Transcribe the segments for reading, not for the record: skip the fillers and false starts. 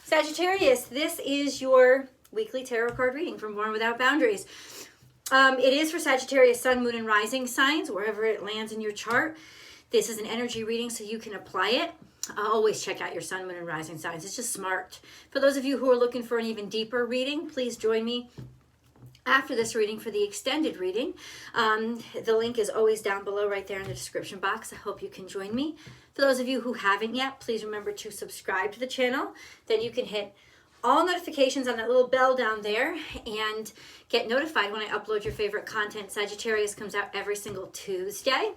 Sagittarius, this is your weekly tarot card reading from Born Without Boundaries. It is for Sagittarius sun, moon, and rising signs, wherever it lands in your chart. This is an energy reading, so you can apply it. Always check out your sun, moon, and rising signs. It's just smart. For those of you who are looking for an even deeper reading, please join me after this reading for the extended reading. The link is always down below right there in the description box. I hope you can join me. For those of you who haven't yet, please remember to subscribe to the channel. Then you can hit all notifications on that little bell down there and get notified when I upload your favorite content. Sagittarius comes out every single Tuesday.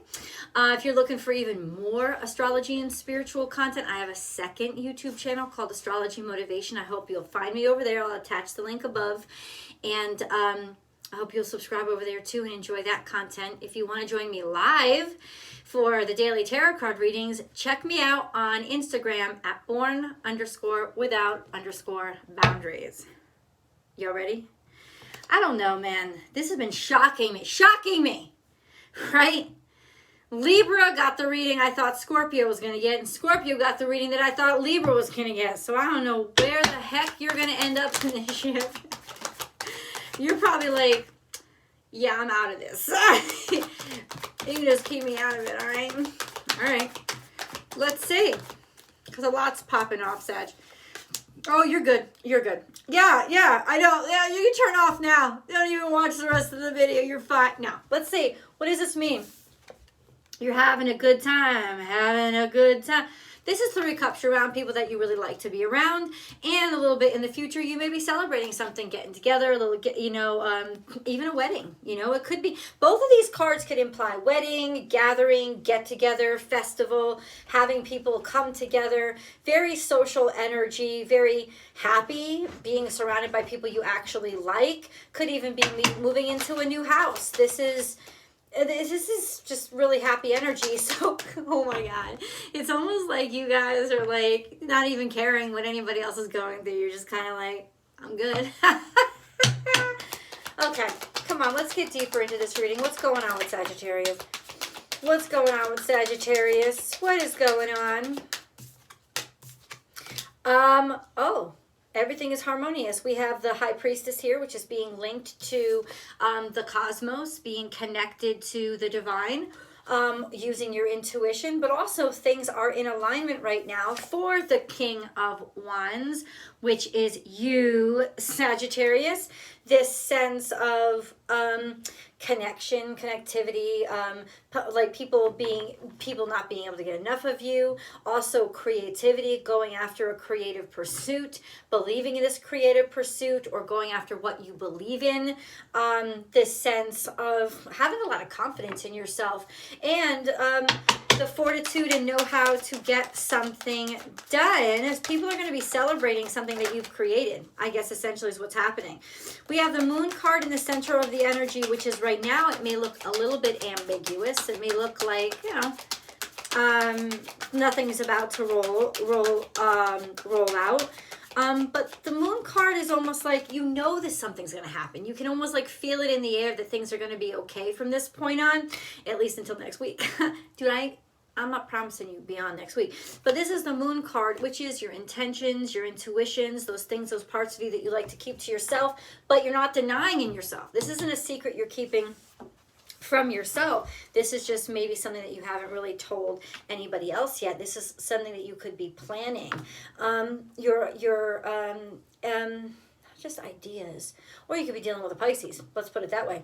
If you're looking for even more astrology and spiritual content, I have a second YouTube channel called Astrology Motivation. I hope you'll find me over there. I'll attach the link above. And I hope you'll subscribe over there too and enjoy that content. If you want to join me live for the daily tarot card readings, check me out on Instagram at born_without_boundaries. Y'all ready? I don't know, man. This has been shocking me, right? Libra got the reading I thought Scorpio was going to get, and Scorpio got the reading that I thought Libra was going to get. So I don't know where the heck you're going to end up in this ship. You're probably like, yeah, I'm out of this. You can just keep me out of it, all right? All right. Let's see. Because a lot's popping off, Sag. Oh, you're good. You're good. Yeah, I know. Yeah, you can turn off now. You don't even watch the rest of the video. You're fine. Now, let's see. What does this mean? You're having a good time. Having a good time. This is 3 cups. You're around people that you really like to be around. And a little bit in the future, you may be celebrating something, getting together, a little, even a wedding. It could be, both of these cards could imply wedding, gathering, get together, festival, having people come together. Very social energy, very happy, being surrounded by people you actually like. Could even be moving into a new house. This is just really happy energy. So, oh my God. It's almost like you guys are like not even caring what anybody else is going through. You're just kind of like, I'm good. Okay, come on. Let's get deeper into this reading. What's going on with Sagittarius? What's going on with Sagittarius? What is going on? Everything is harmonious. We have the High Priestess here, which is being linked to the cosmos, being connected to the divine, using your intuition, but also things are in alignment right now for the King of Wands, which is you, Sagittarius. This sense of connection, connectivity, like people not being able to get enough of you. Also creativity, going after a creative pursuit, believing in this creative pursuit, or going after what you believe in. This sense of having a lot of confidence in yourself, and the fortitude and know-how to get something done, as people are going to be celebrating something that you've created, I guess essentially is what's happening. We have the Moon card in the center of the energy, which is right now, it may look a little bit ambiguous. It may look like, nothing's about to roll out. But the Moon card is almost like, that something's going to happen. You can almost like feel it in the air that things are going to be okay from this point on, at least until next week. I'm not promising you beyond next week. But this is the Moon card, which is your intentions, your intuitions, those things, those parts of you that you like to keep to yourself, but you're not denying in yourself. This isn't a secret you're keeping from yourself. This is just maybe something that you haven't really told anybody else yet. This is something that you could be planning. Just ideas. Or you could be dealing with a Pisces. Let's put it that way.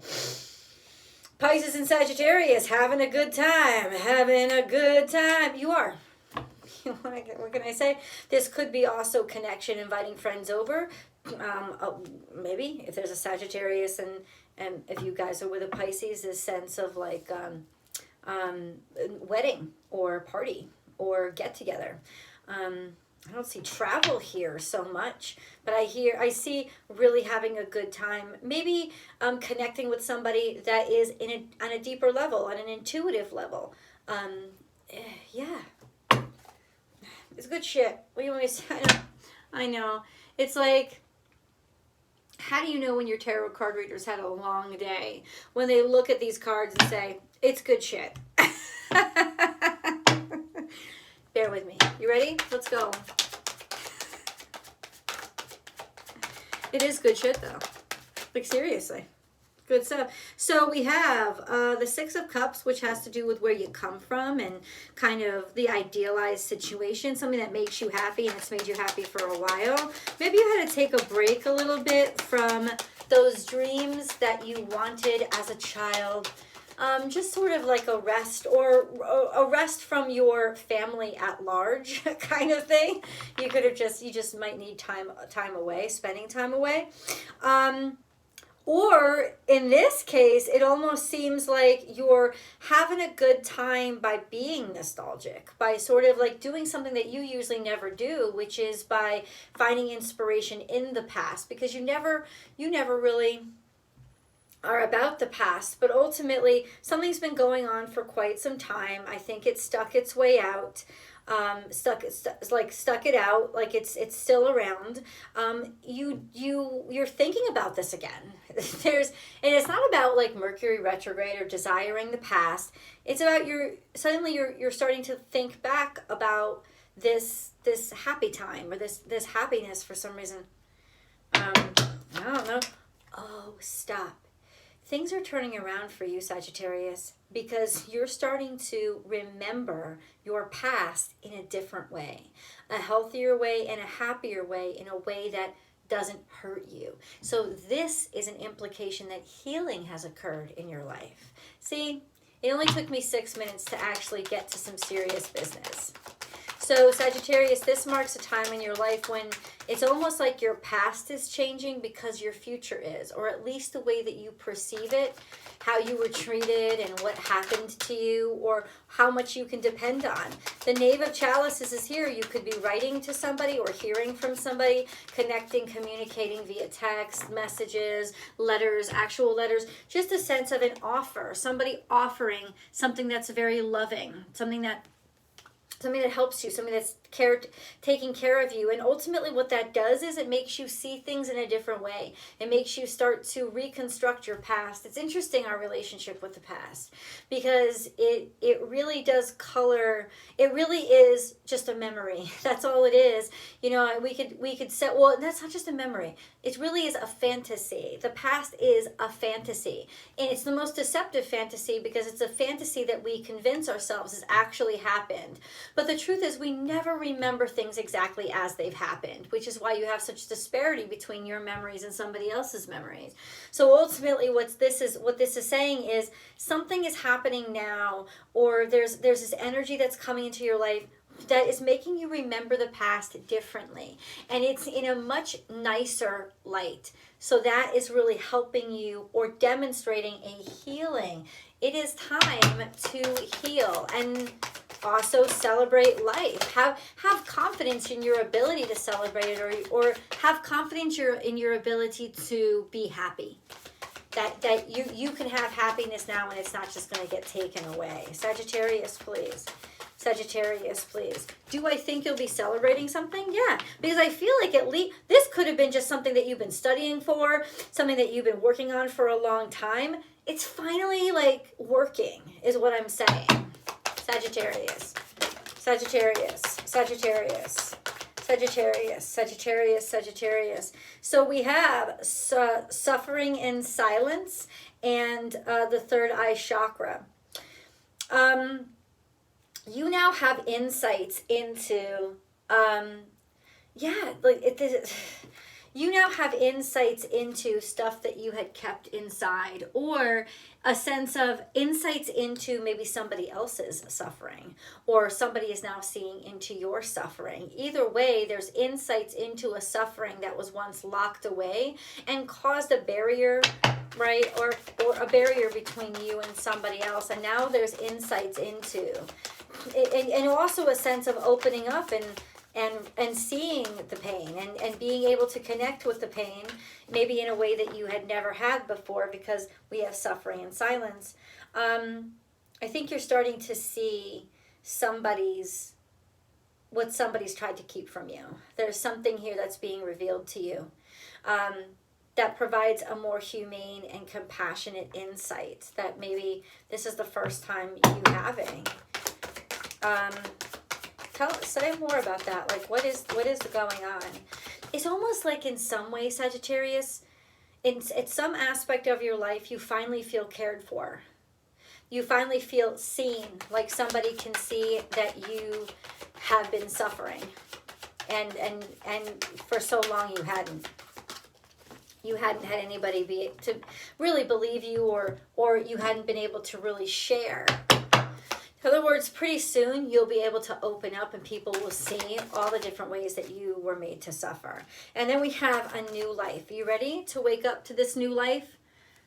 Pisces and Sagittarius, having a good time. Having a good time. You are. What can I say? This could be also connection, inviting friends over. Maybe if there's a Sagittarius and if you guys are with a Pisces, this sense of like wedding or party or get together. I don't see travel here so much, but I see really having a good time. Maybe connecting with somebody that is on a deeper level, on an intuitive level. Yeah. It's good shit. What do you want me to say? I know. It's like, how do you know when your tarot card readers had a long day? When they look at these cards and say, it's good shit. Bear with me. You ready? Let's go. It is good shit, though. Like, seriously. Good stuff. So we have the Six of Cups, which has to do with where you come from and kind of the idealized situation, something that makes you happy and it's made you happy for a while. Maybe you had to take a break a little bit from those dreams that you wanted as a child. Just sort of like a rest, or a rest from your family at large kind of thing. You just might need time away, spending time away. Or in this case, it almost seems like you're having a good time by being nostalgic, by sort of like doing something that you usually never do, which is by finding inspiration in the past, because you never really are about the past, but ultimately something's been going on for quite some time. I think it stuck its way out. Stuck it out, like it's still around. You're thinking about this again. And it's not about like Mercury retrograde or desiring the past. It's about suddenly you're starting to think back about this happy time, or this happiness for some reason. I don't know. Oh, stop. Things are turning around for you, Sagittarius, because you're starting to remember your past in a different way, a healthier way and a happier way, in a way that doesn't hurt you. So this is an implication that healing has occurred in your life. See, it only took me 6 minutes to actually get to some serious business. So Sagittarius, this marks a time in your life when it's almost like your past is changing because your future is, or at least the way that you perceive it, how you were treated and what happened to you, or how much you can depend on. The Knave of Chalices is here. You could be writing to somebody or hearing from somebody, connecting, communicating via text, messages, letters, actual letters, just a sense of an offer, somebody offering something that's very loving, something that helps you, something that's taking care of you. And ultimately what that does is it makes you see things in a different way. It makes you start to reconstruct your past. It's interesting, our relationship with the past, because it really does color. It really is just a memory. That's all it is. You know, we could say, well, that's not just a memory. It really is a fantasy. The past is a fantasy. And it's the most deceptive fantasy, because it's a fantasy that we convince ourselves has actually happened. But the truth is, we never remember things exactly as they've happened, which is why you have such disparity between your memories and somebody else's memories. So ultimately what this is saying is something is happening now, or there's this energy that's coming into your life that is making you remember the past differently, and it's in a much nicer light. So that is really helping you, or demonstrating a healing. It is time to heal and also celebrate life. Have confidence in your ability to celebrate it, or have confidence in your ability to be happy. That you can have happiness now, and it's not just going to get taken away. Sagittarius, please. Sagittarius, please. Do I think you'll be celebrating something? Yeah, because I feel like at least this could have been just something that you've been studying for, something that you've been working on for a long time. It's finally like working, is what I'm saying. Sagittarius, Sagittarius, Sagittarius, Sagittarius, Sagittarius, Sagittarius. So we have suffering in silence and the third eye chakra. You now have insights into, you now have insights into stuff that you had kept inside, or a sense of insights into maybe somebody else's suffering, or somebody is now seeing into your suffering. Either way, there's insights into a suffering that was once locked away and caused a barrier, right? Or a barrier between you and somebody else. And now there's insights into and also a sense of opening up and seeing the pain and being able to connect with the pain, maybe in a way that you had never had before, because we have suffering in silence. I think you're starting to see what somebody's tried to keep from you. There's something here that's being revealed to you that provides a more humane and compassionate insight that maybe this is the first time you having. Say more about that. Like, what is going on? It's almost like in some way, Sagittarius, in some aspect of your life, you finally feel cared for. You finally feel seen, like somebody can see that you have been suffering. And for so long you hadn't. You hadn't had anybody to really believe you, or you hadn't been able to really share. In other words, pretty soon you'll be able to open up and people will see all the different ways that you were made to suffer. And then we have a new life. Are you ready to wake up to this new life?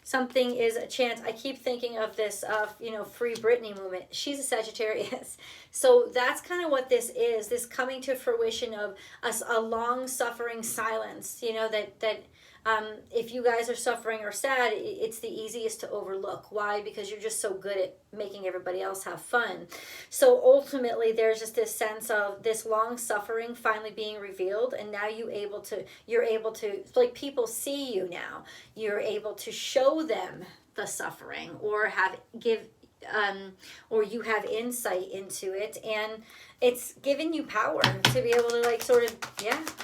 Something is a chance. I keep thinking of this, Free Britney movement. She's a Sagittarius. So that's kind of what this is, this coming to fruition of a long-suffering silence, that if you guys are suffering or sad, it's the easiest to overlook. Why? Because you're just so good at making everybody else have fun. So ultimately, there's just this sense of this long suffering finally being revealed, and now you're able to, like, people see you now. You're able to show them the suffering, or or you have insight into it, and it's given you power to be able to, like, sort of,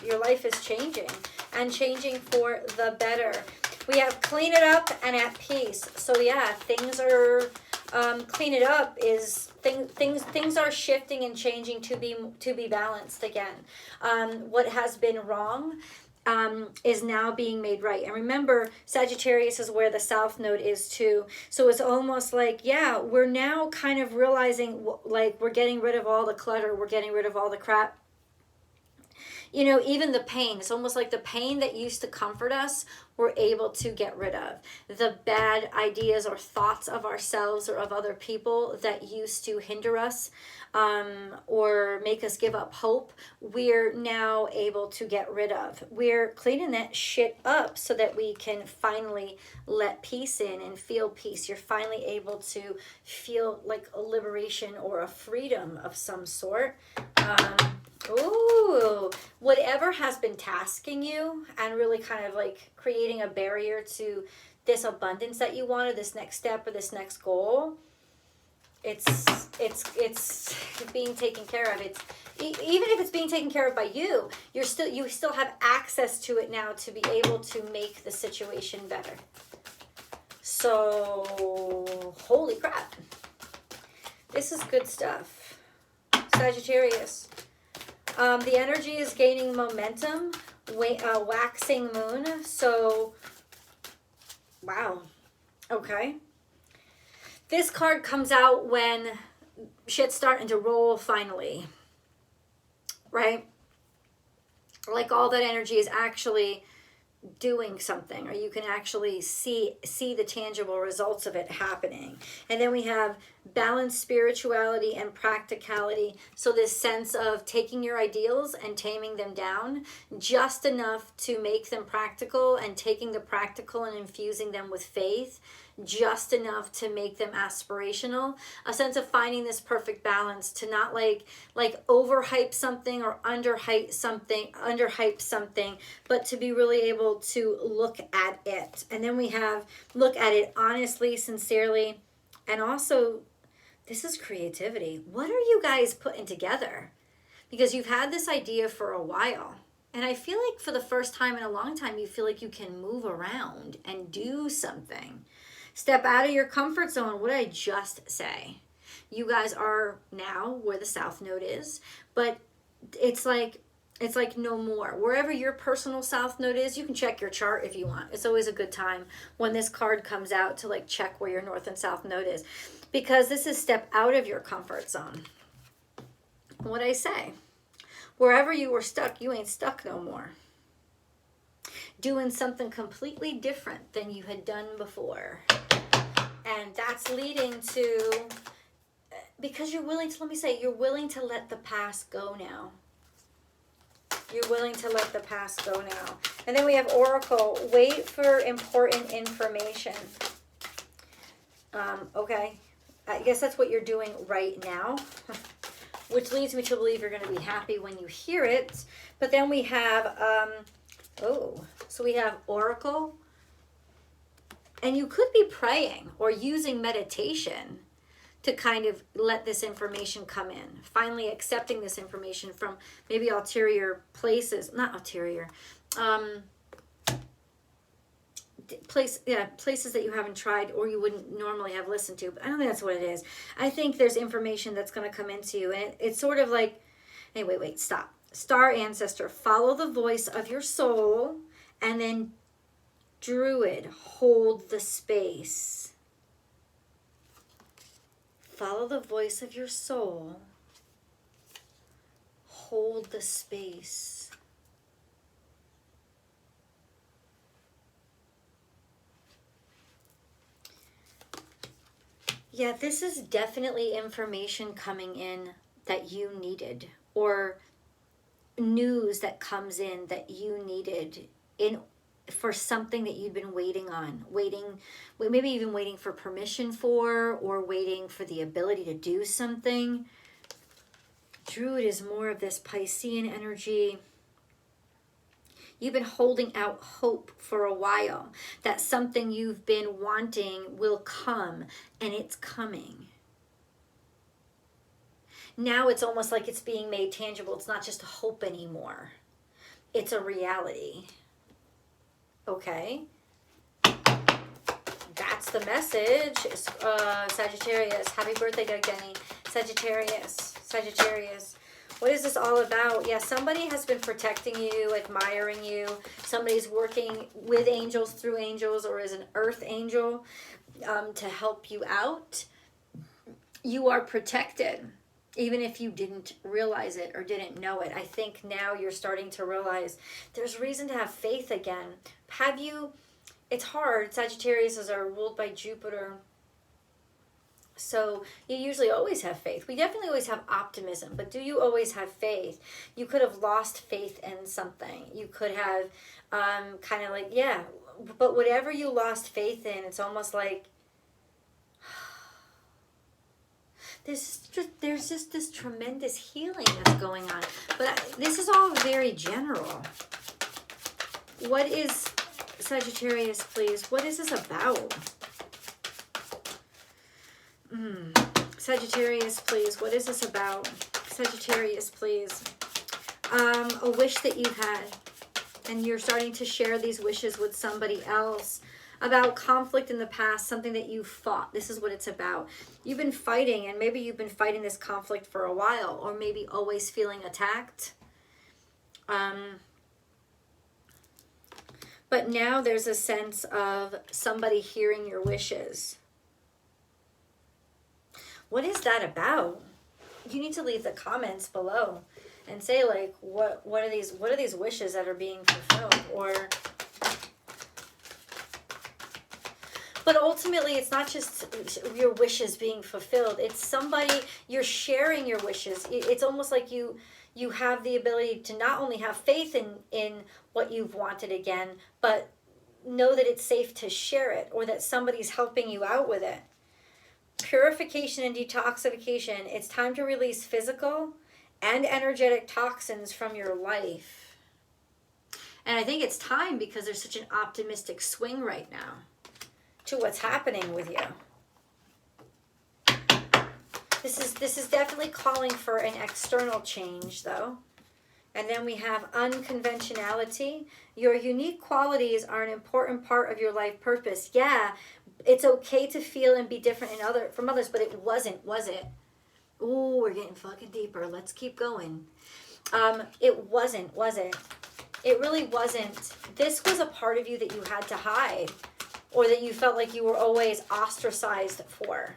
your life is changing, and changing for the better. We have clean it up and at peace. So things are clean it up is things are shifting and changing to be balanced again. What has been wrong is now being made right. And remember, Sagittarius is where the South Node is too. So it's almost like, we're now kind of realizing, like, we're getting rid of all the clutter. We're getting rid of all the crap. Even the pain. It's almost like the pain that used to comfort us, we're able to get rid of. The bad ideas or thoughts of ourselves or of other people that used to hinder us or make us give up hope, we're now able to get rid of. We're cleaning that shit up so that we can finally let peace in and feel peace. You're finally able to feel like a liberation or a freedom of some sort. Whatever has been tasking you and really kind of like creating a barrier to this abundance that you wanted, this next step or this next goal, it's being taken care of. It's even if it's being taken care of by you, you still have access to it now to be able to make the situation better. So holy crap, this is good stuff, Sagittarius. The energy is gaining momentum, waxing moon. So, wow. Okay. This card comes out when shit's starting to roll finally. Right? Like all that energy is actually doing something, or you can actually see the tangible results of it happening. And then we have balanced spirituality and practicality. So this sense of taking your ideals and taming them down just enough to make them practical, and taking the practical and infusing them with faith just enough to make them aspirational. A sense of finding this perfect balance, to not like overhype something or underhype something, but to be really able to look at it. And then we have look at it honestly, sincerely, and also this is creativity. What are you guys putting together? Because you've had this idea for a while. And I feel like for the first time in a long time, you feel like you can move around and do something. Step out of your comfort zone. What did I just say? You guys are now where the South Node is, but it's like no more. Wherever your personal South Node is, you can check your chart if you want. It's always a good time when this card comes out to like check where your North and South Node is, because this is step out of your comfort zone. What I say? Wherever you were stuck, you ain't stuck no more. Doing something completely different than you had done before. And that's leading to, because you're willing to, you're willing to let the past go now. You're willing to let the past go now. And then we have Oracle, wait for important information. Okay, I guess that's what you're doing right now, which leads me to believe you're going to be happy when you hear it. But then we have, so we have Oracle. And you could be praying or using meditation to kind of let this information come in. Finally accepting this information from maybe ulterior places, not ulterior, places that you haven't tried or you wouldn't normally have listened to. But I don't think that's what it is. I think there's information that's going to come into you, and it's sort of like, hey, wait, stop. Star ancestor, follow the voice of your soul, and then Druid, hold the space. Follow the voice of your soul, hold the space. Yeah, this is definitely information coming in that you needed, or news that comes in that you needed for something that you'd been waiting on, maybe even waiting for permission for, or waiting for the ability to do something. Druid is more of this Piscean energy. You've been holding out hope for a while that something you've been wanting will come, and it's coming. Now it's almost like it's being made tangible. It's not just a hope anymore. It's a reality. Okay? That's the message. Sagittarius. Happy birthday, Jenny. Sagittarius. What is this all about? Yeah, somebody has been protecting you, admiring you. Somebody's working with angels, through angels, or as an earth angel to help you out. You are protected, even if you didn't realize it or didn't know it. I think now you're starting to realize there's reason to have faith again. It's hard. Sagittarius are ruled by Jupiter. So you usually always have faith. We definitely always have optimism, but do you always have faith? You could have lost faith in something. You could have kind of like, yeah, but whatever you lost faith in, it's almost like there's just this tremendous healing that's going on. But this is all very general. What is, Sagittarius, please, what is this about? Sagittarius, please, what is this about? Sagittarius, please. A wish that you've had, and you're starting to share these wishes with somebody else, about conflict in the past, something that you fought. This is what it's about. You've been fighting, and maybe you've been fighting this conflict for a while, or maybe always feeling attacked. But now there's a sense of somebody hearing your wishes. What is that about? You need to leave the comments below and say, like, what are these wishes that are being fulfilled? But ultimately, it's not just your wishes being fulfilled. It's somebody, you're sharing your wishes. It's almost like you have the ability to not only have faith in what you've wanted again, but know that it's safe to share it, or that somebody's helping you out with it. Purification and detoxification. It's time to release physical and energetic toxins from your life. And I think it's time because there's such an optimistic swing right now to what's happening with you. This is definitely calling for an external change, though. And then we have unconventionality. Your unique qualities are an important part of your life purpose. Yeah, it's okay to feel and be different from others, but it wasn't, was it? Ooh, we're getting fucking deeper. Let's keep going. It wasn't, was it? It really wasn't. This was a part of you that you had to hide, or that you felt like you were always ostracized for.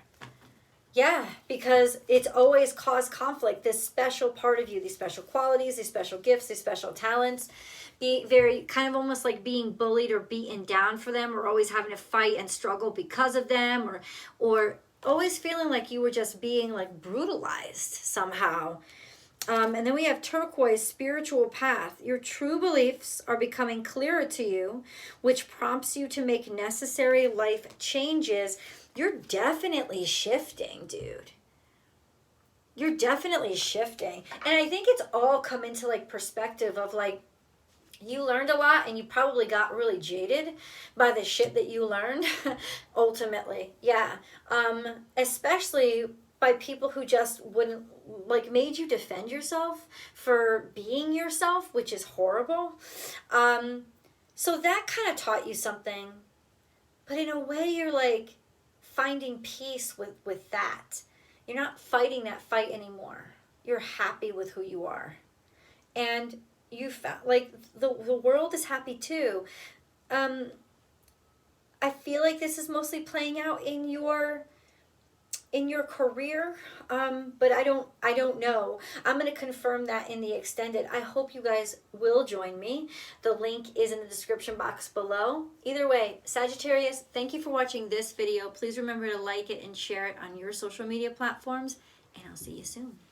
Yeah, because it's always caused conflict. This special part of you, these special qualities, these special gifts, these special talents, be very kind of almost like being bullied or beaten down for them, or always having to fight and struggle because of them, or always feeling like you were just being like brutalized somehow. And then we have turquoise, spiritual path. Your true beliefs are becoming clearer to you, which prompts you to make necessary life changes. You're definitely shifting, dude. You're definitely shifting. And I think it's all come into like perspective of like You learned a lot, and you probably got really jaded by the shit that you learned, ultimately. Yeah. Especially by people who just wouldn't, like, made you defend yourself for being yourself, which is horrible. So that kind of taught you something. But in a way, you're, like, finding peace with that. You're not fighting that fight anymore. You're happy with who you are. And you found, like, the world is happy too. I feel like this is mostly playing out in your career, but I don't know. I'm going to confirm that in the extended. I hope you guys will join me. The link is in the description box below. Either way, Sagittarius, thank you for watching this video. Please remember to like it and share it on your social media platforms, and I'll see you soon.